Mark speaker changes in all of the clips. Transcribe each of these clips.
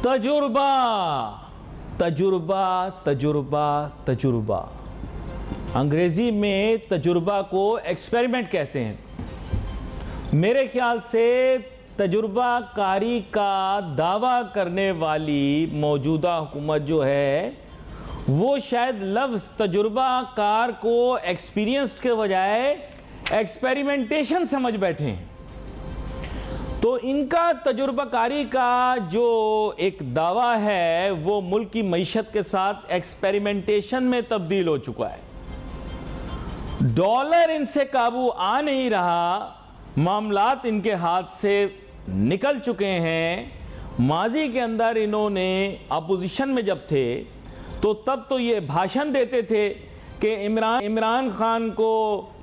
Speaker 1: तजुर्बा तजुर्बा तजुर्बा तजुर्बा, अंग्रेजी में तजुर्बा को एक्सपेरिमेंट कहते हैं। मेरे ख्याल से तजुर्बाकारी का दावा करने वाली मौजूदा हुकूमत जो है वो शायद लफ्ज़ तजुर्बाकार को एक्सपीरियंस्ड के बजाय एक्सपेरिमेंटेशन समझ बैठे हैं। तो इनका तजुर्बाकारी का जो एक दावा है वो मुल्क की मईशत के साथ एक्सपेरिमेंटेशन में तब्दील हो चुका है। डॉलर इनसे काबू आ नहीं रहा, मामलात इनके हाथ से निकल चुके हैं। माजी के अंदर इन्होंने अपोजिशन में जब थे तो तब तो ये भाषण देते थे कि इमरान खान को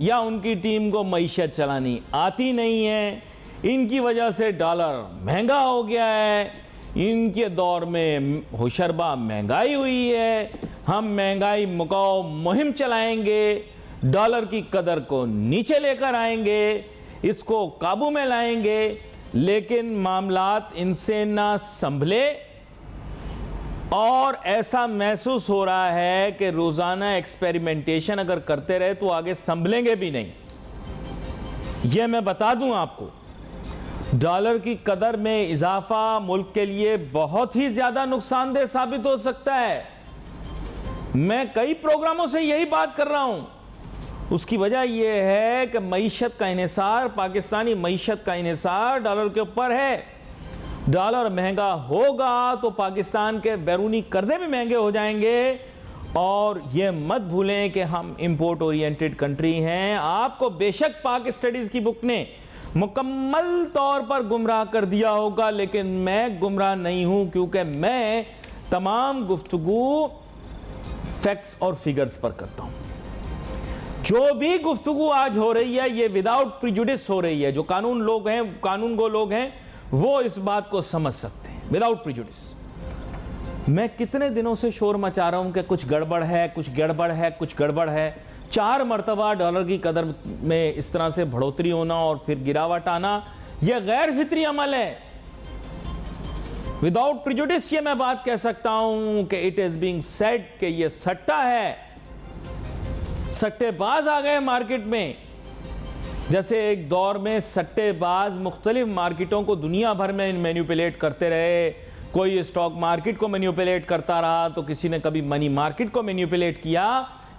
Speaker 1: या उनकी टीम को मईशत चलानी आती नहीं है, इनकी वजह से डॉलर महंगा हो गया है, इनके दौर में होशरबा महंगाई हुई है, हम महंगाई मुकाओ मुहिम चलाएंगे, डॉलर की कदर को नीचे लेकर आएंगे, इसको काबू में लाएंगे। लेकिन मामलात इनसे ना संभले और ऐसा महसूस हो रहा है कि रोज़ाना एक्सपेरिमेंटेशन अगर करते रहे तो आगे संभलेंगे भी नहीं। यह मैं बता दूं आपको, डॉलर की कदर में इजाफा मुल्क के लिए बहुत ही ज्यादा नुकसानदेह साबित हो सकता है। मैं कई प्रोग्रामों से यही बात कर रहा हूं। उसकी वजह यह है कि मईशत का इन्हिसार, पाकिस्तानी मईशत का इन्हिसार डॉलर के ऊपर है। डॉलर महंगा होगा तो पाकिस्तान के बैरूनी कर्जे भी महंगे हो जाएंगे। और यह मत भूलें कि हम इंपोर्ट ओरिएंटेड कंट्री हैं। आपको बेशक पाक स्टडीज की बुक ने मुकम्मल तौर पर गुमराह कर दिया होगा, लेकिन मैं गुमराह नहीं हूं, क्योंकि मैं तमाम गुफ्तगू फैक्ट्स और फिगर्स पर करता हूं। जो भी गुफ्तगू आज हो रही है ये विदाउट प्रिजुडिस हो रही है। जो कानून लोग हैं, कानून गो लोग हैं, वो इस बात को समझ सकते हैं विदाउट प्रिजुडिस। मैं कितने दिनों से शोर मचा रहा हूं कि कुछ गड़बड़ है, कुछ गड़बड़ है, कुछ गड़बड़ है। 4 मरतबा डॉलर की कदर में इस तरह से बढ़ोतरी होना और फिर गिरावट आना, यह गैर फितरी अमल है। विदाउट प्रिजुडिस ये मैं बात कह सकता हूं कि इट इज बीइंग सेड कि यह सट्टा है। सट्टेबाज आ गए मार्केट में। जैसे एक दौर में सट्टेबाज मुख्तलिफ मार्केटों को दुनिया भर में मैनिपुलेट करते रहे। कोई स्टॉक मार्केट को मैनिपुलेट करता रहा तो किसी ने कभी मनी मार्केट को मैनिपुलेट किया।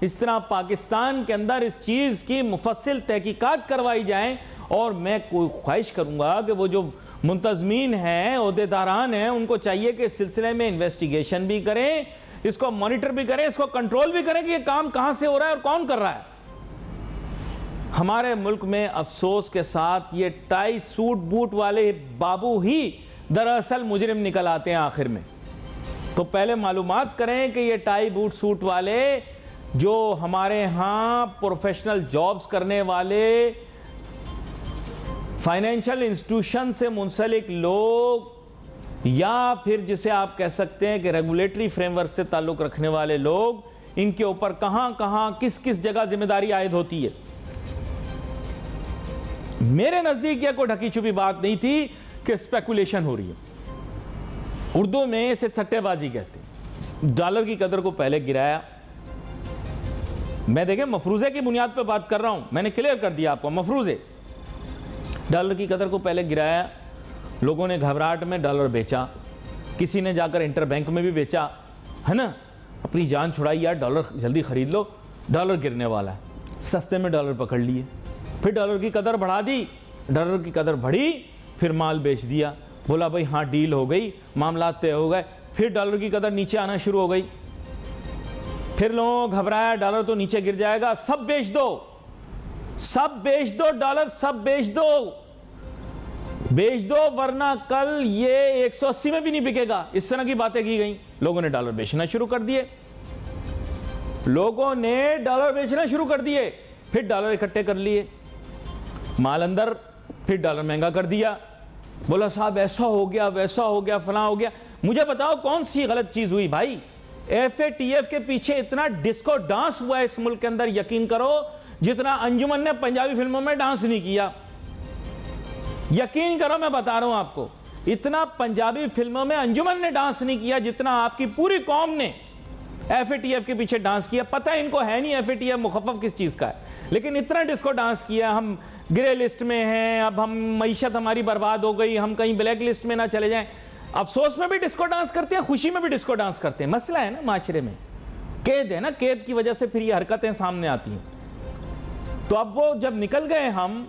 Speaker 1: इस तरह पाकिस्तान के अंदर इस चीज़ की मुफस्सिल तहकीकात करवाई जाए। और मैं कोई ख्वाहिश करूंगा कि वो जो मुंतज़मीन हैं, ओहदेदारान हैं, उनको चाहिए कि इस सिलसिले में इन्वेस्टिगेशन भी करें, इसको मॉनिटर भी करें, इसको कंट्रोल भी करें कि ये काम कहां से हो रहा है और कौन कर रहा है। हमारे मुल्क में अफसोस के साथ ये टाई सूट बूट वाले बाबू ही दरअसल मुजरिम निकल आते हैं आखिर में। तो पहले मालूमात करें कि ये टाई बूट सूट वाले जो हमारे यहाँ प्रोफेशनल जॉब्स करने वाले, फाइनेंशियल इंस्टीट्यूशन से मुंसलिक लोग, या फिर जिसे आप कह सकते हैं कि रेगुलेटरी फ्रेमवर्क से ताल्लुक रखने वाले लोग, इनके ऊपर कहां कहां किस किस जगह जिम्मेदारी आयद होती है। मेरे नजदीक यह कोई ढकी छुपी बात नहीं थी कि स्पेकुलेशन हो रही है। उर्दू में इसे सट्टेबाजी कहते हैं। डॉलर की कदर को पहले गिराया। मैं देखें मफरूजे की बुनियाद पर बात कर रहा हूं, मैंने क्लियर कर दिया आपको। मफरूजे, डॉलर की कदर को पहले गिराया, लोगों ने घबराहट में डॉलर बेचा, किसी ने जाकर इंटरबैंक में भी बेचा, है ना, अपनी जान छुड़ाई, यार डॉलर जल्दी खरीद लो, डॉलर गिरने वाला है। सस्ते में डॉलर पकड़ लिए, फिर डॉलर की कदर बढ़ा दी, डॉलर की कदर बढ़ी, फिर माल बेच दिया, बोला भाई हाँ डील हो गई, मामला तय हो गए। फिर डॉलर की कदर नीचे आना शुरू हो गई, फिर लोगों को घबराया डॉलर तो नीचे गिर जाएगा, सब बेच दो, सब बेच दो, डॉलर सब बेच दो, बेच दो, वरना कल ये 180 में भी नहीं बिकेगा। इस तरह की बातें की गई। लोगों ने डॉलर बेचना शुरू कर दिए, लोगों ने डॉलर बेचना शुरू कर दिए, फिर डॉलर इकट्ठे कर लिए, माल अंदर, फिर डॉलर महंगा कर दिया। बोला साहब ऐसा हो गया, वैसा हो गया, फलां हो गया। मुझे बताओ कौन सी गलत चीज हुई भाई? FATF के पीछे इतना डिस्को डांस हुआ है इस मुल्क के अंदर, यकीन करो, जितना अंजुमन ने पंजाबी फिल्मों में डांस नहीं किया। यकीन करो, मैं बता रहा हूं आपको, इतना पंजाबी फिल्मों में अंजुमन ने डांस नहीं किया जितना आपकी पूरी कौम ने FATF के पीछे डांस किया। पता है इनको है नहीं FATF मुखफ़फ़ किस चीज़ का है, लेकिन इतना डिस्को डांस किया। हम ग्रे लिस्ट में हैं, अब हम मईशत हमारी बर्बाद हो गई, हम कहीं ब्लैक लिस्ट में ना चले जाएं। अफसोस में भी डिस्को डांस करते हैं, खुशी में भी डिस्को डांस करते हैं। मसला है ना माशरे में, कैद है ना, कैद की वजह से फिर ये हरकतें सामने आती हैं। तो अब वो जब निकल गए हम,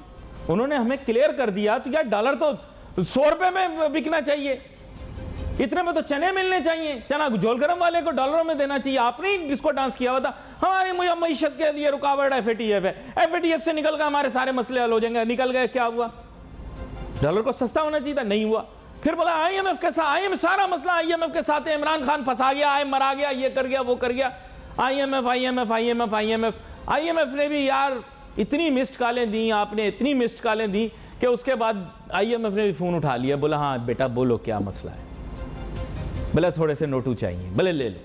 Speaker 1: उन्होंने हमें क्लियर कर दिया, तो यार डॉलर तो 100 रुपए में बिकना चाहिए, इतने में तो चने मिलने चाहिए, चना झोल गरम वाले को डॉलरों में देना चाहिए। आपने ही जिसको डांस किया हुआ था, हमारे मुझे मईशत के लिए रुकावट FATF है, FATF से निकल कर हमारे सारे मसले हल हो जाएंगे। निकल गए, क्या हुआ? डॉलर को सस्ता होना चाहिए था, नहीं हुआ। फिर बोला IMF के साथ, IMF सारा मसला IMF के साथ है, इमरान खान फंसा गया, मरा गया, ये कर गया, वो कर गया। IMF ने भी यार इतनी मिस्ड कॉलें दी, आपने इतनी मिस्ड कॉलें दी कि उसके बाद IMF ने भी फ़ोन उठा लिया, बोला हाँ बेटा बोलो क्या मसला है, बोला थोड़े से नोटू चाहिए, बोले ले लो,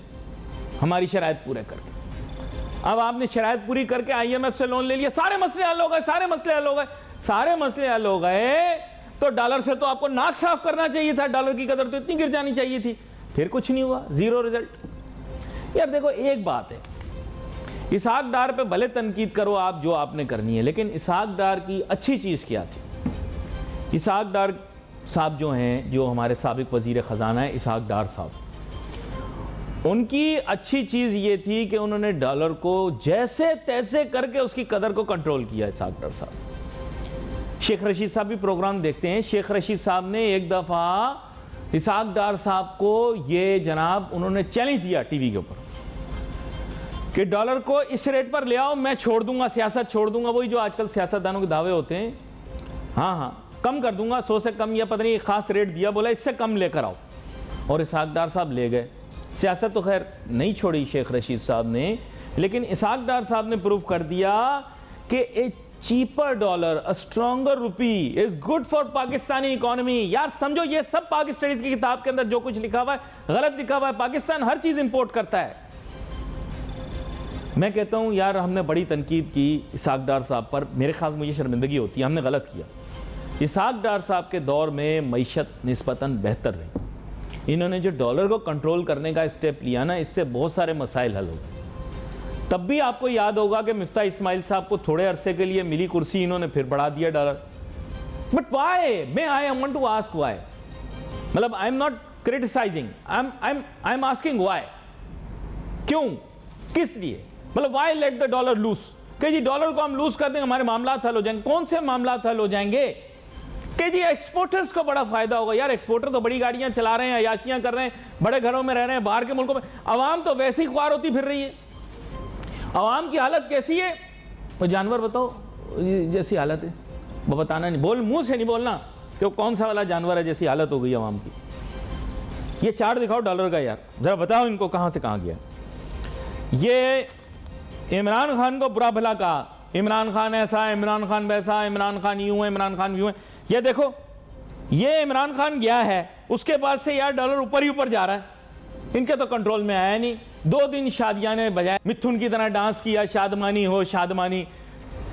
Speaker 1: हमारी शराइत पूरे करके। अब आपने शराइत पूरी करके IMF से लोन ले लिया, सारे मसले हल हो गए, सारे मसले हल हो गए, सारे मसले हल हो गए। तो डॉलर से तो आपको नाक साफ करना चाहिए था, डॉलर की कदर तो इतनी गिर जानी चाहिए थी। फिर कुछ नहीं हुआ, जीरो रिजल्ट। यार देखो एक बात है, इसहाक डार पे भले तनकीद करो आप जो आपने करनी है, लेकिन इसहाक डार की अच्छी चीज़ क्या थी? इसहाक डार साहब जो हैं, जो हमारे साबिक वज़ीर ख़जाना है इसहाक डार साहब, उनकी अच्छी चीज़ ये थी कि उन्होंने डॉलर को जैसे तैसे करके उसकी कदर को कंट्रोल किया। इसहाक डार साहब, शेख रशीद साहब भी प्रोग्राम देखते हैं। शेख रशीद साहब ने एक दफ़ा इसहाक डार साहब को ये जनाब उन्होंने चैलेंज दिया टीवी के ऊपर कि डॉलर को इस रेट पर ले आओ, मैं छोड़ दूंगा, सियासत छोड़ दूंगा। वही जो आजकल सियासतदानों के दावे होते हैं, हाँ हाँ कम कर दूंगा, 100 से कम, या पता नहीं एक खास रेट दिया, बोला इससे कम लेकर आओ, और इसहाक डार साहब ले गए। सियासत तो खैर नहीं छोड़ी शेख रशीद साहब ने, लेकिन इसहाक डार साहब ने प्रूव कर दिया कि a cheaper dollar, a stronger rupee is good for Pakistani economy. यार समझो, ये सब पाक स्टडीज की किताब के अंदर जो कुछ लिखा हुआ है गलत लिखा हुआ है। पाकिस्तान हर चीज इंपोर्ट करता है। मैं कहता हूं यार, हमने बड़ी तनकीद की इसहाक डार साहब पर, मेरे ख्याल मुझे शर्मिंदगी होती है, हमने गलत किया। इसहाक डार साहब के दौर में मईशत निस्बतन बेहतर रही। इन्होंने जो डॉलर को कंट्रोल करने का स्टेप लिया ना, इससे बहुत सारे मसाइल हल हो गए। तब भी आपको याद होगा कि मिफ्ता इस्माइल साहब को थोड़े अरसे के लिए मिली कुर्सी, इन्होंने फिर बढ़ा दिया डॉलर। But why? मैं I want to ask why, मतलब I am not criticising, I am asking why, क्यों, किस लिए? मतलब why let the dollar lose, कि जी डॉलर को हम लूज कर देंगे हमारे मामला हल हो जाएंगे। कौन से मामला हल हो जाएंगे? कि जी एक्सपोर्टर्स को बड़ा फायदा होगा। यार एक्सपोर्टर तो बड़ी गाड़ियां चला रहे हैं, अयाशियां कर रहे हैं, बड़े घरों में रह रहे हैं, बाहर के मुल्कों में। आवाम तो वैसी ख्वार होती फिर रही है। आवाम की हालत कैसी है? वो जानवर बताओ जैसी हालत है, वो बताना नहीं, बोल मुंह से नहीं बोलना कि वो कौन सा वाला जानवर है जैसी हालत हो गई आवाम की। ये चार्ट दिखाओ डॉलर का यार, जरा बताओ इनको कहां से कहां गया। ये इमरान खान को बुरा भला कहा, इमरान खान ऐसा है, इमरान खान वैसा, इमरान खान यूं है, इमरान खान यूं है। ये देखो, ये इमरान खान गया है, उसके बाद से यार डॉलर ऊपर ही ऊपर जा रहा है, इनके तो कंट्रोल में आया नहीं। 2 दिन शादियां ने बजाय मिथुन की तरह डांस किया, शादमानी हो शादमानी।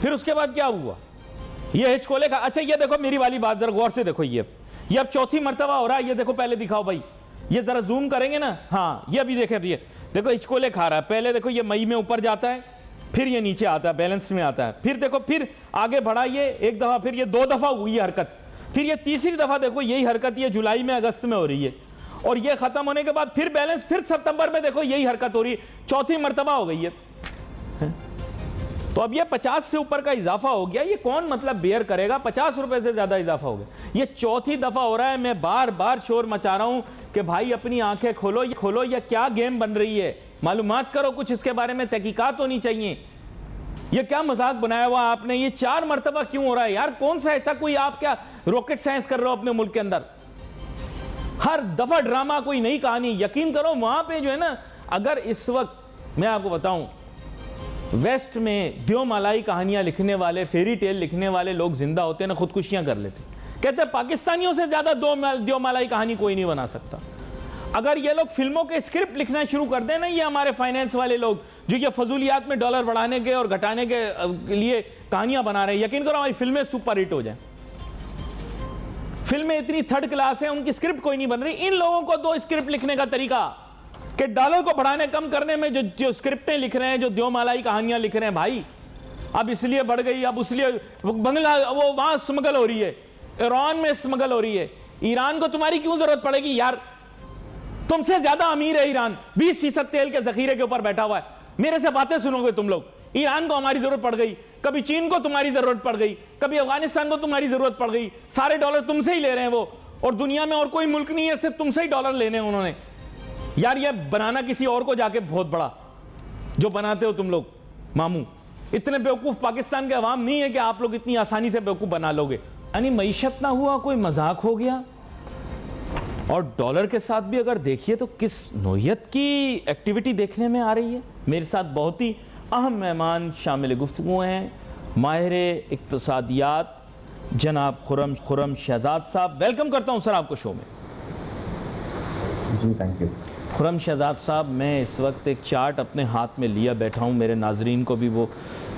Speaker 1: फिर उसके बाद क्या हुआ? ये हिचकोले का। अच्छा ये देखो मेरी वाली बात जरा गौर से देखो, ये अब चौथी मर्तबा हो रहा है। ये देखो, पहले दिखाओ भाई, ये जरा जूम करेंगे ना, हाँ ये अभी देखें, ये देखो हिचकोले खा रहा है। पहले देखो ये मई में ऊपर जाता है, फिर ये नीचे आता है, बैलेंस में आता है, फिर देखो फिर आगे बढ़ा ये एक दफा, फिर ये 2 दफा हुई हरकत, फिर ये तीसरी दफा देखो यही हरकत ये जुलाई में अगस्त में हो रही है, और ये खत्म होने के बाद फिर बैलेंस, फिर सितंबर में देखो यही हरकत हो रही है। चौथी मर्तबा हो गई है। तो अब ये 50 से ऊपर का इजाफा हो गया। ये कौन मतलब बेयर करेगा? 50 रुपए से ज्यादा इजाफा हो गया। ये चौथी दफा हो रहा है। मैं बार बार शोर मचा रहा हूं कि भाई अपनी आंखें खोलो, ये खोलो, ये क्या गेम बन रही है, मालूमात करो कुछ, इसके बारे में तहकीकात होनी चाहिए। ये क्या मजाक बनाया हुआ आपने? ये 4 मर्तबा क्यों हो रहा है यार? कौन सा ऐसा कोई, आप क्या रॉकेट साइंस कर रहे हो अपने मुल्क के अंदर? हर दफा ड्रामा, कोई नई कहानी। यकीन करो वहां पे जो है ना, अगर इस वक्त मैं आपको बताऊं, वेस्ट में द्योमालाई कहानियां लिखने वाले, फेरी टेल लिखने वाले लोग जिंदा होते ना, खुदकुशियां कर लेते। कहते हैं पाकिस्तानियों से ज्यादा द्योमालाई कहानी कोई नहीं बना सकता। अगर ये लोग फिल्मों के स्क्रिप्ट लिखना शुरू कर दें ना, ये हमारे फाइनेंस वाले लोग जो ये फजूलियात में डॉलर बढ़ाने के और घटाने के लिए कहानियां बना रहे हैं, यकीन करो हमारी फिल्में सुपर हिट हो जाए। फिल्में इतनी थर्ड क्लास है, उनकी स्क्रिप्ट कोई नहीं बन रही। इन लोगों को दो स्क्रिप्ट लिखने का तरीका कि डॉलर को बढ़ाने कम करने में जो स्क्रिप्टें लिख रहे हैं, जो द्योमालाई कहानियां लिख रहे हैं भाई, अब इसलिए बढ़ गई, अब उसलिए बंगला वो वहां स्मगल हो रही है, ईरान में स्मगल हो रही है। ईरान को तुम्हारी क्यों जरूरत पड़ेगी यार? तुमसे ज्यादा अमीर है ईरान, 20% तेल के जखीरे के ऊपर बैठा हुआ है। मेरे से बातें सुनोगे तुम लोग? ईरान को हमारी जरूरत पड़ गई, कभी चीन को तुम्हारी जरूरत पड़ गई, कभी अफगानिस्तान को तुम्हारी जरूरत पड़ गई, सारे डॉलर तुमसे ही ले रहे हैं वो, और दुनिया में और कोई मुल्क नहीं है, सिर्फ तुमसे ही डॉलर लेने हैं उन्होंने। यार ये बनाना किसी और को जाके बहुत बड़ा, जो बनाते हो तुम लोग मामू। इतने बेवकूफ पाकिस्तान के अवाम नहीं है कि आप लोग इतनी आसानी से बेवकूफ बना लोगे। यानी मईशत ना हुआ, कोई मजाक हो गया। और डॉलर के साथ भी अगर देखिए तो किस नोयत की एक्टिविटी देखने में आ रही है। मेरे साथ बहुत ही अहम मेहमान शामिल गुफ्तगू हैं, माहिर इक्तसादियात जनाब खुर्रम शहजाद साहब। वेलकम करता हूं सर आपको शो में।
Speaker 2: जी थैंक यू।
Speaker 1: खुर्रम शहजाद साहब, मैं इस वक्त एक चार्ट अपने हाथ में लिया बैठा हूँ, मेरे नाजरीन को भी वो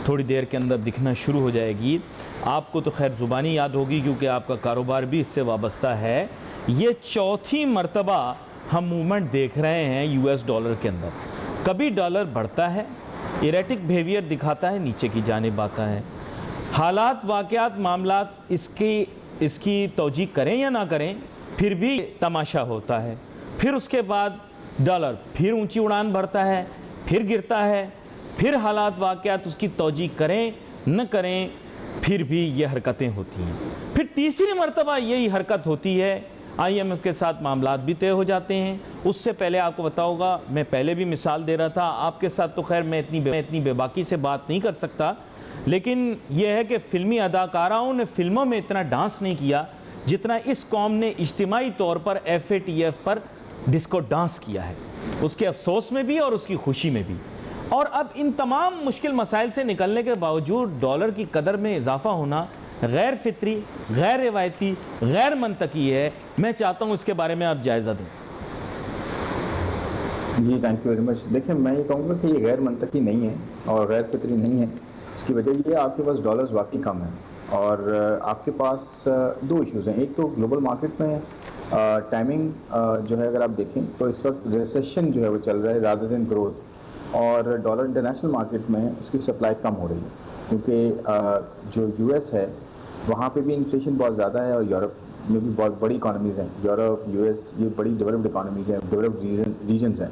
Speaker 1: थोड़ी देर के अंदर दिखना शुरू हो जाएगी। आपको तो खैर ज़ुबानी याद होगी क्योंकि आपका कारोबार भी इससे वाबस्ता है। ये चौथी मर्तबा हम मूवमेंट देख रहे हैं यूएस डॉलर के अंदर। कभी डॉलर बढ़ता है, इरेटिक बिहेवियर दिखाता है, नीचे की जानिब आता है। हालात, वाक़यात, मामलात इसकी तौजीह करें या ना करें, फिर भी तमाशा होता है। फिर उसके बाद डॉलर फिर ऊंची उड़ान भरता है, फिर गिरता है, फिर हालात वाक़यात उसकी तौजीह करें न करें, फिर भी ये हरकतें होती हैं। फिर तीसरी मर्तबा यही हरकत होती है, IMF के साथ मामलात भी तय हो जाते हैं। उससे पहले आपको बताऊंगा, मैं पहले भी मिसाल दे रहा था, आपके साथ तो खैर मैं इतनी बेबाकी से बात नहीं कर सकता, लेकिन यह है कि फ़िल्मी अदाकाराओं ने फ़िल्मों में इतना डांस नहीं किया जितना इस कौम ने इज्तिमाई तौर पर FATF पर डिस्को डांस किया है, उसके अफसोस में भी और उसकी खुशी में भी। और अब इन तमाम मुश्किल मसाइल से निकलने के बावजूद डॉलर की कदर में इजाफा होना गैर फितरी, गैर रिवायती, गैर मंतकी है। मैं चाहता हूँ इसके बारे में आप जायज़ा दें।
Speaker 2: जी थैंक यू वेरी मच। देखिए, मैं ये कहूँगा कि ये गैर मंतकी नहीं है और गैर फितरी नहीं है। इसकी वजह ये आपके पास डॉलर्स वाकई कम है और आपके पास दो इश्यूज़ हैं। एक तो ग्लोबल मार्केट में टाइमिंग जो है, अगर आप देखें तो इस वक्त रिसेशन जो है वो चल रहा है रादर देन ग्रोथ, और डॉलर इंटरनेशनल मार्केट में उसकी सप्लाई कम हो रही है क्योंकि जो US है वहाँ पे भी इन्फ्लेशन बहुत ज़्यादा है और यूरोप में भी बहुत बड़ी इकॉनमीज़ हैं। यूरोप, US ये बड़ी डेवलप्ड इकॉनमीज़ हैं, डेवलप्ड रीजन्स हैं,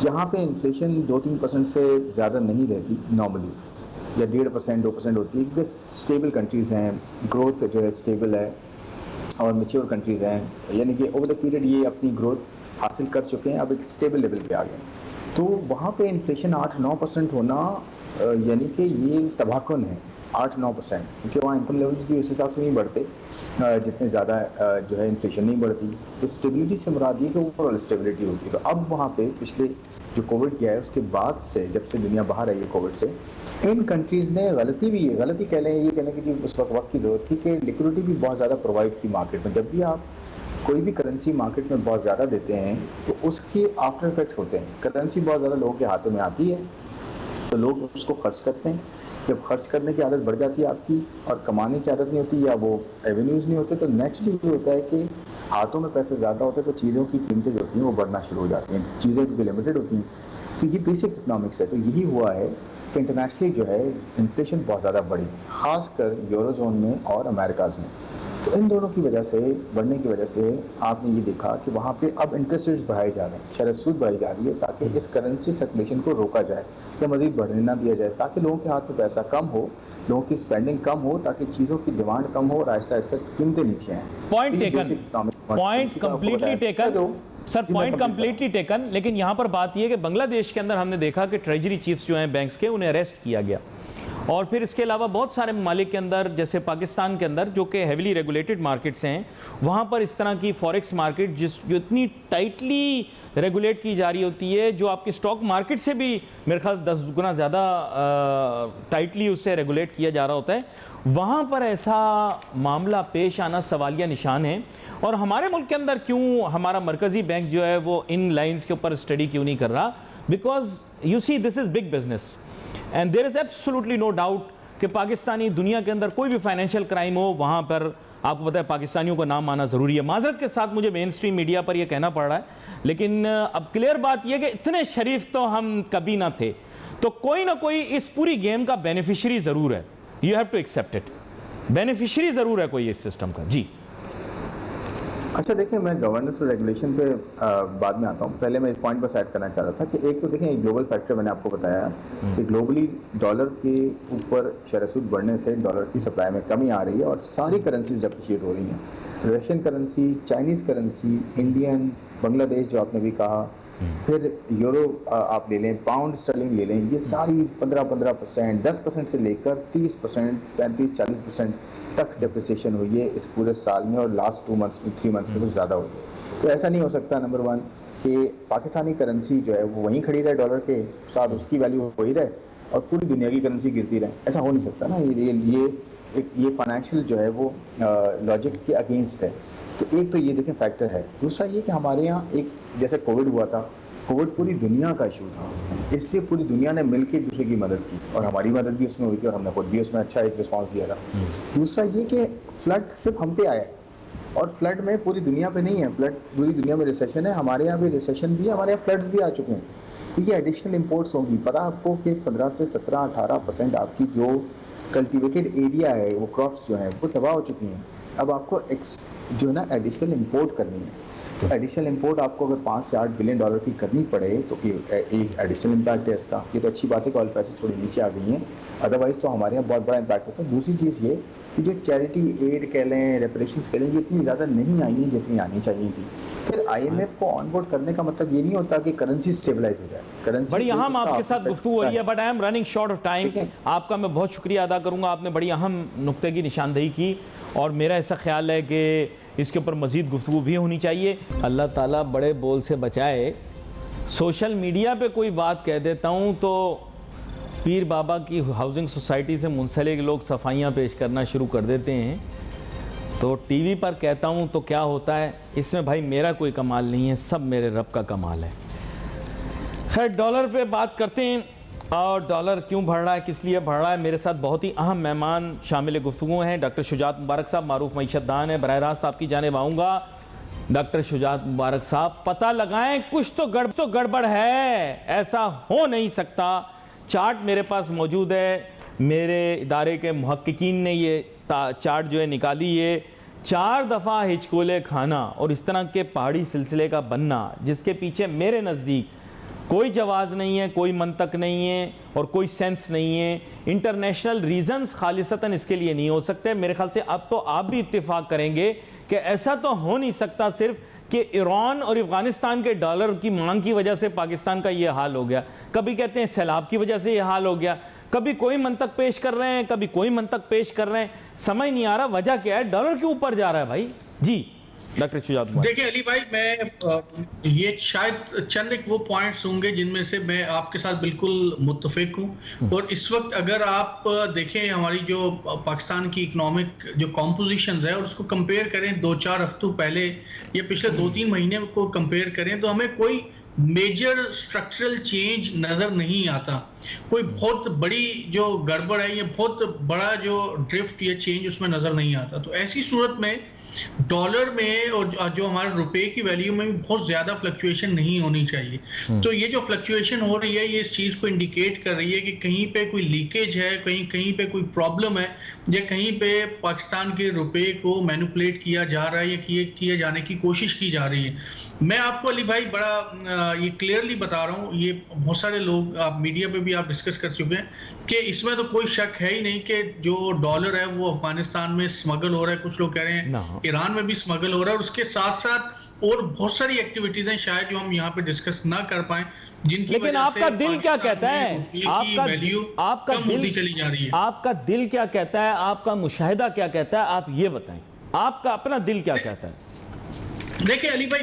Speaker 2: जहाँ पे इन्फ्लेशन 2-3% से ज़्यादा नहीं रहती नॉर्मली, या 1.5%, 2% होती है क्योंकि स्टेबल कंट्रीज़ हैं, ग्रोथ जो है स्टेबल है और मैच्योर कंट्रीज़ हैं, यानी कि ओवर द पीरियड ये अपनी ग्रोथ हासिल कर चुके हैं, अब एक स्टेबल लेवल पे आ गए। तो वहाँ पे इन्फ्लेशन 8-9% होना यानी कि ये तबाहकुन है, 8-9%, क्योंकि वहाँ इनकम लेवल्स भी उस हिसाब से नहीं बढ़ते जितने ज़्यादा जो है इन्फ्लेशन नहीं बढ़ती। तो स्टेबिलिटी से मुराद ये कि ओवरऑल स्टेबिलिटी होती है। तो अब वहाँ पे पिछले जो कोविड गया है उसके बाद से, जब से दुनिया बाहर आई है कोविड से, इन कंट्रीज़ ने गलती कह लें, ये कहने की जी उस वक्त की ज़रूरत थी कि लिक्विडिटी भी बहुत ज़्यादा प्रोवाइड की मार्केट में। जब भी आप कोई भी करेंसी मार्केट में बहुत ज़्यादा देते हैं तो उसके आफ्टर इफेक्ट्स होते हैं। करेंसी बहुत ज़्यादा लोगों के हाथों में आती है तो लोग उसको खर्च करते हैं। जब खर्च करने की आदत बढ़ जाती है आपकी और कमाने की आदत नहीं होती या वो एवेन्यूज़ नहीं होते, तो नेचुरली ये होता है कि हाथों में पैसे ज़्यादा होते हैं तो चीज़ों की कीमतें जो होती हैं वो बढ़ना शुरू हो जाती हैं, चीज़ें भी लिमिटेड होती हैं। तो ये बेसिक इकनॉमिक्स है। तो यही हुआ है कि इंटरनेशनली जो है इन्फ्लेशन बहुत ज़्यादा बढ़ी, खासकर यूरोजोन में और अमेरिकाज़ में। तो इन दोनों की वजह से, बढ़ने की वजह से आपने ये देखा कि वहाँ पे अब इंटरेस्ट रेट्स बढ़ाए जा रहे हैं, शरह सूद बढ़ाई जा रही है ताकि इस करेंसी सर्कुलेशन को रोका जाए या मज़ीद बढ़ने ना दिया जाए, ताकि लोगों के हाथ में पैसा कम हो, लोगों की स्पेंडिंग कम हो, ताकि चीज़ों की डिमांड कम हो और आहिस्ता आहिस्ता कीमतें नीचे आएँ।
Speaker 1: Point taken, point completely taken sir, point completely taken. लेकिन यहाँ पर बात यह है कि बांग्लादेश के अंदर हमने देखा कि ट्रेजरी चीफ्स जो हैं बैंक्स के, उन्हें अरेस्ट किया गया। और फिर इसके अलावा बहुत सारे ममालिक के अंदर, जैसे पाकिस्तान के अंदर जो कि हैविली रेगुलेटेड मार्केट्स हैं, वहाँ पर इस तरह की फॉरेक्स मार्केट जो इतनी टाइटली रेगुलेट की जा रही होती है, जो आपकी स्टॉक मार्केट से भी मेरे ख्याल 10 गुना ज़्यादा टाइटली उससे रेगुलेट किया जा रहा होता है, वहाँ पर ऐसा मामला पेश आना सवालिया निशान है। और हमारे मुल्क के अंदर क्यों हमारा मरकज़ी बैंक जो है वो इन लाइंस के ऊपर स्टडी क्यों नहीं कर रहा? Because you see this is big business and there is absolutely no doubt कि पाकिस्तानी दुनिया के अंदर कोई भी फाइनेंशियल क्राइम हो वहाँ पर आपको पता है पाकिस्तानियों को नाम आना ज़रूरी है। माजरत के साथ मुझे मेन स्ट्रीम मीडिया पर यह कहना पड़ रहा है, लेकिन अब क्लियर बात यह कि इतने शरीफ तो हम कभी ना थे, तो कोई ना कोई इस पूरी गेम का बेनिफिशियरी ज़रूर है। You have to accept it, beneficiary ज़रूर है कोई इस सिस्टम का। जी
Speaker 2: अच्छा देखिए, मैं गवर्नेंस और रेगुलेशन पे बाद में आता हूँ। पहले मैं एक पॉइंट बस ऐड करना चाह रहा था कि एक तो देखें, एक ग्लोबल फैक्टर मैंने आपको बताया कि ग्लोबली डॉलर के ऊपर शरह सूद बढ़ने से डॉलर की सप्लाई में कमी आ रही है और सारी करेंसीज डेप्रिशिएट हो रही हैं। Russian currency, Chinese currency, Indian, Bangladesh जो आपने भी कहा, फिर यूरो आप ले लें, पाउंड स्टर्लिंग ले लें, ये सारी 15% 10% से लेकर 30%, 35-40% तक डेप्रिसिएशन हुई है इस पूरे साल में, और लास्ट 2 मंथ्स में 3 मंथ्स में कुछ ज़्यादा हुई है। तो ऐसा नहीं हो सकता नंबर 1 कि पाकिस्तानी करेंसी जो है वो वहीं खड़ी रहे, डॉलर के साथ उसकी वैल्यू हो ही रहे और पूरी दुनिया की करेंसी गिरती रहे। ऐसा हो नहीं सकता ना। ये फाइनेंशियल जो है वो लॉजिक के अगेंस्ट है। तो एक तो ये देखें फैक्टर है। दूसरा ये कि हमारे यहाँ एक जैसे कोविड हुआ था, कोविड पूरी दुनिया का इशू था, इसलिए पूरी दुनिया ने मिलकर एक दूसरे की मदद की और हमारी मदद भी उसमें हुई थी और हमने खुद भी उसमें अच्छा एक रिस्पांस दिया था। दूसरा ये कि फ्लड सिर्फ हम पे आया और फ्लड में पूरी दुनिया पे नहीं है, फ्लड पूरी दुनिया में रिसेशन है, हमारे यहाँ भी रिसेशन भी है, हमारे यहाँ फ्लड्स भी आ चुके हैं। तो ये एडिशनल इम्पोर्ट्स होंगी। पता आपको कि 15 से 17-18% आपकी जो कल्टिवेटेड एरिया है, वो क्रॉप्स जो हैं वो तबाह हो चुकी हैं। अब आपको जो है ना एडिशनल इम्पोर्ट करनी है। तो एडिशनल इम्पोर्ट आपको अगर 5 से 8 बिलियन डॉलर की करनी पड़े तो एक एडिशनल इम्पैक्ट है इसका। ये तो अच्छी बात है कि ऑयल प्राइसेस थोड़ी नीचे आ गई हैं, अदरवाइज तो हमारे यहाँ बहुत बड़ा इम्पैक्ट होता है। दूसरी चीज़ ये कि जो चैरिटी एड कह लें, रेपरेशंस कह लें, ये इतनी ज़्यादा नहीं आई हैं जितनी आनी चाहिए थी। फिर IMF को ऑनबोर्ड करने का मतलब ये नहीं होता कि करेंसी स्टेबलाइज हो जाए। करेंसी
Speaker 1: बड़ी अहम आपके साथ गुफ्तगू हुई है, but I am running short of time. आपका मैं बहुत शुक्रिया अदा करूंगा, आपने बड़ी अहम नुक्ते की निशानदेही की और मेरा ऐसा ख्याल है कि इसके ऊपर मज़ीद गुफ्तगू भी होनी चाहिए। अल्लाह ताला बड़े बोल से बचाए। सोशल मीडिया पे कोई बात कह देता हूँ तो पीर बाबा की हाउसिंग सोसाइटी से मुंसलिक लोग सफाइयाँ पेश करना शुरू कर देते हैं, तो टीवी पर कहता हूँ तो क्या होता है। इसमें भाई मेरा कोई कमाल नहीं है, सब मेरे रब का कमाल है। खैर, डॉलर पे बात करते हैं और डॉलर क्यों बढ़ रहा है, किस लिए बढ़ रहा है। मेरे साथ बहुत ही अहम मेहमान शामिल गुफ्तगू हैं। डॉक्टर शुजात मुबारक साहब मारूफ मईशतदान है। बराह रास्त आपकी जानिब आऊँगा। डॉक्टर शुजात मुबारक साहब, पता लगाएं कुछ तो गड़बड़ है, ऐसा हो नहीं सकता। चार्ट मेरे पास मौजूद है, मेरे इदारे के मुहक्किकीन ने ये चार्ट जो है निकाली। ये 4 दफ़ा हिचकोले खाना और इस तरह के पहाड़ी सिलसिले का बनना, जिसके पीछे मेरे नज़दीक कोई जवाज़ नहीं है, कोई मंतक नहीं है और कोई सेंस नहीं है। इंटरनेशनल रीज़न्स खालिसतन इसके लिए नहीं हो सकते। मेरे ख्याल से अब तो आप भी इत्तेफाक करेंगे कि ऐसा तो हो नहीं सकता सिर्फ कि ईरान और अफ़गानिस्तान के डॉलर की मांग की वजह से पाकिस्तान का ये हाल हो गया। कभी कहते हैं सैलाब की वजह से ये हाल हो गया, कभी कोई मंतक पेश कर रहे हैं, कभी कोई मंतक पेश कर रहे हैं। समझ नहीं आ रहा वजह क्या है, डॉलर के ऊपर जा रहा है भाई। जी डॉक्टर शुजात,
Speaker 3: देखिए अली भाई, मैं ये शायद चंद एक वो पॉइंट्स होंगे जिनमें से मैं आपके साथ बिल्कुल मुत्तफिक हूँ। और इस वक्त अगर आप देखें हमारी जो पाकिस्तान की इकोनॉमिक जो कॉम्पोजिशन है और उसको कंपेयर करें 2-4 हफ्तों पहले या पिछले 2-3 महीने को कंपेयर करें तो हमें कोई मेजर स्ट्रक्चरल चेंज नज़र नहीं आता। कोई बहुत बड़ी जो गड़बड़ है, ये बहुत बड़ा जो ड्रिफ्ट या चेंज उसमें नज़र नहीं आता। तो ऐसी सूरत में डॉलर में और जो हमारे रुपए की वैल्यू में भी बहुत ज्यादा फ्लक्चुएशन नहीं होनी चाहिए। तो ये जो फ्लक्चुएशन हो रही है, ये इस चीज को इंडिकेट कर रही है कि कहीं पे कोई लीकेज है, कहीं पे कोई प्रॉब्लम है, या कहीं पे पाकिस्तान के रुपए को मैनिपुलेट किया जा रहा है या किए जाने की कोशिश की जा रही है। मैं आपको अली भाई बड़ा ये क्लियरली बता रहा हूँ, ये बहुत सारे लोग आप मीडिया पे भी आप डिस्कस कर चुके हैं कि इसमें तो कोई शक है ही नहीं कि जो डॉलर है वो अफगानिस्तान में स्मगल हो रहा है। कुछ लोग कह रहे हैं ईरान में भी स्मगल हो रहा है, और उसके साथ साथ और बहुत सारी एक्टिविटीज हैं शायद जो हम यहाँ पे डिस्कस ना कर पाए, जिनकी
Speaker 1: लेकिन आपका दिल क्या कहता है,
Speaker 3: आपका वैल्यू कम होती चली जा रही है।
Speaker 1: आपका दिल क्या कहता है, आपका मुशाहिदा क्या कहता है, आप ये बताएं, आपका अपना दिल क्या कहता है।
Speaker 3: देखिए अली भाई,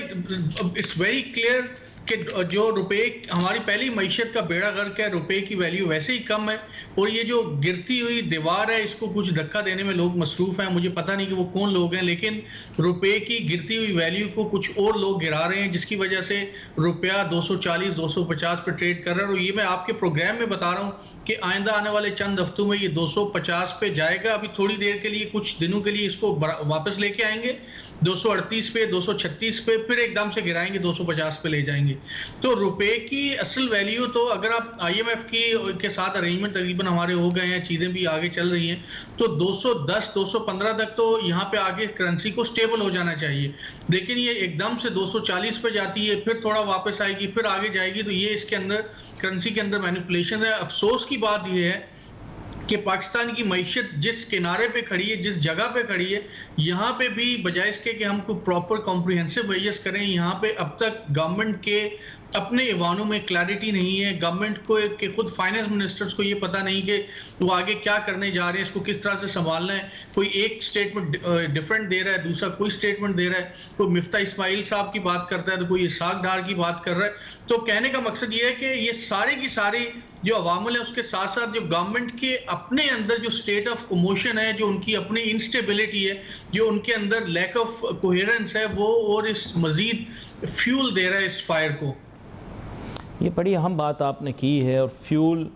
Speaker 3: इट्स वेरी क्लियर कि जो रुपए हमारी पहली मईशत का बेड़ा गर्क है, रुपए की वैल्यू वैसे ही कम है और ये जो गिरती हुई दीवार है इसको कुछ धक्का देने में लोग मसरूफ हैं। मुझे पता नहीं कि वो कौन लोग हैं, लेकिन रुपए की गिरती हुई वैल्यू को कुछ और लोग गिरा रहे हैं, जिसकी वजह से रुपया 240 250 पे ट्रेड कर रहा है। और ये मैं आपके प्रोग्राम में बता रहा हूँ कि आइंदा आने वाले चंद हफ्तों में ये 250 पे जाएगा। अभी थोड़ी देर के लिए, कुछ दिनों के लिए इसको वापस लेके आएंगे 238 पे, 236 पे, फिर एकदम से गिराएंगे 250 पे ले जाएंगे। तो रुपए की असल वैल्यू तो अगर आप IMF के साथ अरेंजमेंट तकरीबन हमारे हो गए हैं, चीजें भी आगे चल रही हैं, तो 210 215 तक तो यहाँ पे आगे करेंसी को स्टेबल हो जाना चाहिए। लेकिन ये एकदम से 240 पे जाती है, फिर थोड़ा वापस आएगी, फिर आगे जाएगी, तो ये इसके अंदर करेंसी के अंदर मैनिपुलेशन है। अफसोस की बात यह है कि पाकिस्तान की मईशत जिस किनारे पे खड़ी है, जिस जगह पे खड़ी है, यहाँ पे भी बजाय इसके कि हम कोई प्रॉपर कॉम्प्रिहेंसिव मेजर्स करें, यहाँ पे अब तक गवर्नमेंट के अपने ईवानों में क्लैरिटी नहीं है। गवर्नमेंट को के खुद फाइनेंस मिनिस्टर्स को ये पता नहीं कि वो आगे क्या करने जा रहे हैं, इसको किस तरह से संभालना है। कोई एक स्टेटमेंट डिफरेंट दे रहा है, दूसरा कोई स्टेटमेंट दे रहा है, कोई मिफ्ता इस्माइल साहब की बात करता है तो कोई इसाक डार की बात कर रहा है। तो कहने का मकसद ये है कि ये सारी की सारी जो अवामल है, उसके साथ साथ जो गवर्नमेंट के अपने अंदर जो स्टेट ऑफ इमोशन है, जो उनकी अपनी इंस्टेबिलिटी है, जो उनके अंदर लैक ऑफ कोहेरेंस है, वो और इस मजीद फ्यूल दे रहा है इस फायर को।
Speaker 1: ये बड़ी अहम बात आपने की है और फ्यूल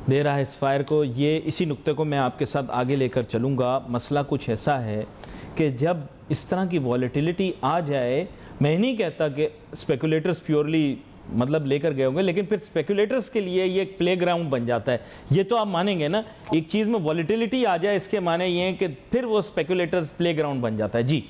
Speaker 1: दे रहा है इस फायर को। ये इसी नुक्ते को मैं आपके साथ आगे लेकर चलूँगा। मसला कुछ ऐसा है कि जब इस तरह की वॉलेटिलिटी आ जाए, मैं नहीं कहता कि स्पेकुलेटर्स प्योरली मतलब लेकर गए होंगे, लेकिन फिर स्पेकुलेटर्स के लिए ये एक प्लेग्राउंड बन जाता है। ये तो आप मानेंगे ना, एक चीज़ में वॉलेटिलिटी आ जाए, इसके माने ये हैं कि फिर वो स्पेकुलेटर्स प्लेग्राउंड बन जाता है। जी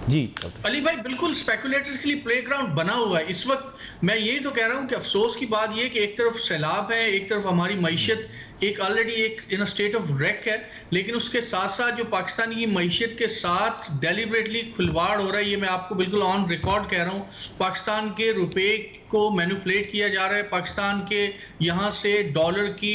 Speaker 1: जी
Speaker 3: अली भाई, बिल्कुल स्पेकुलेटर्स के लिए प्लेग्राउंड बना हुआ है इस वक्त। मैं यही तो कह रहा हूं कि अफसोस की बात यह कि एक तरफ सैलाब है, एक तरफ हमारी मईशत एक ऑलरेडी एक इन अ स्टेट ऑफ रेक है, लेकिन उसके साथ साथ जो पाकिस्तान की मईशत के साथ डेलिबरेटली खिलवाड़ हो रहा है, ये मैं आपको बिल्कुल ऑन रिकॉर्ड कह रहा हूँ। पाकिस्तान के रुपए को मैनिपुलेट किया जा रहा है, पाकिस्तान के यहाँ से डॉलर की,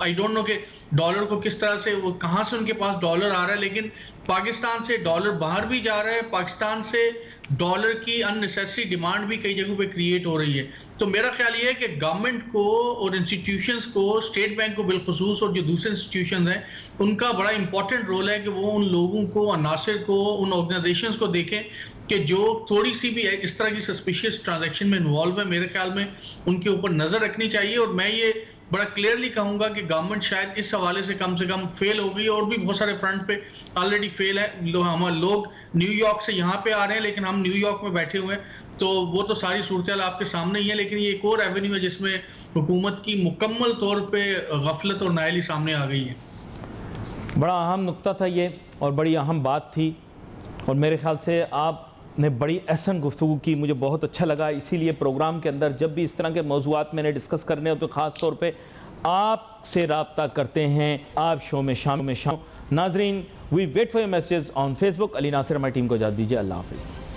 Speaker 3: आई डोंट नो कि डॉलर को किस तरह से, वो कहाँ से उनके पास डॉलर आ रहा है, लेकिन पाकिस्तान से डॉलर बाहर भी जा रहा है, पाकिस्तान से डॉलर की अननेसेसरी डिमांड भी कई जगहों पे क्रिएट हो रही है। तो मेरा ख्याल ये है कि गवर्नमेंट को और इंस्टीट्यूशंस को, स्टेट बैंक को बिलखुसूस और जो दूसरे इंस्टीट्यूशंस हैं, उनका बड़ा इंपॉर्टेंट रोल है कि वो उन लोगों को, अनासिर को, उन ऑर्गेनाइजेशंस को देखें कि जो थोड़ी सी भी इस तरह की सस्पिशियस ट्रांजैक्शन में इन्वॉल्व है, मेरे ख्याल में उनके ऊपर नजर रखनी चाहिए। और मैं ये बड़ा क्लियरली कहूंगा कि गवर्नमेंट शायद इस हवाले से कम फेल हो गई, और भी बहुत सारे फ्रंट पे ऑलरेडी फेल है। हमारे लोग न्यूयॉर्क से यहाँ पे आ रहे हैं, लेकिन हम न्यूयॉर्क में बैठे हुए हैं, तो वो तो सारी सूरत आपके सामने ही है। लेकिन ये एक और एवेन्यू है जिसमें हुकूमत की मुकम्मल तौर पे गफलत और नाअहली सामने आ गई है।
Speaker 1: बड़ा अहम नुक्ता था ये और बड़ी अहम बात थी, और मेरे ख्याल से आपने बड़ी अहसन गुफ्तगू की, मुझे बहुत अच्छा लगा। इसीलिए प्रोग्राम के अंदर जब भी इस तरह के मौज़ूआत मैंने डिस्कस करने हो तो ख़ास तौर पे आपसे रब्ता करते हैं, आप शो में शाम। नाजरीन, we wait for your messages on Facebook. Ali Nasir हमारी टीम को इजाज़त दीजिए। अल्लाह हाफ़िज़।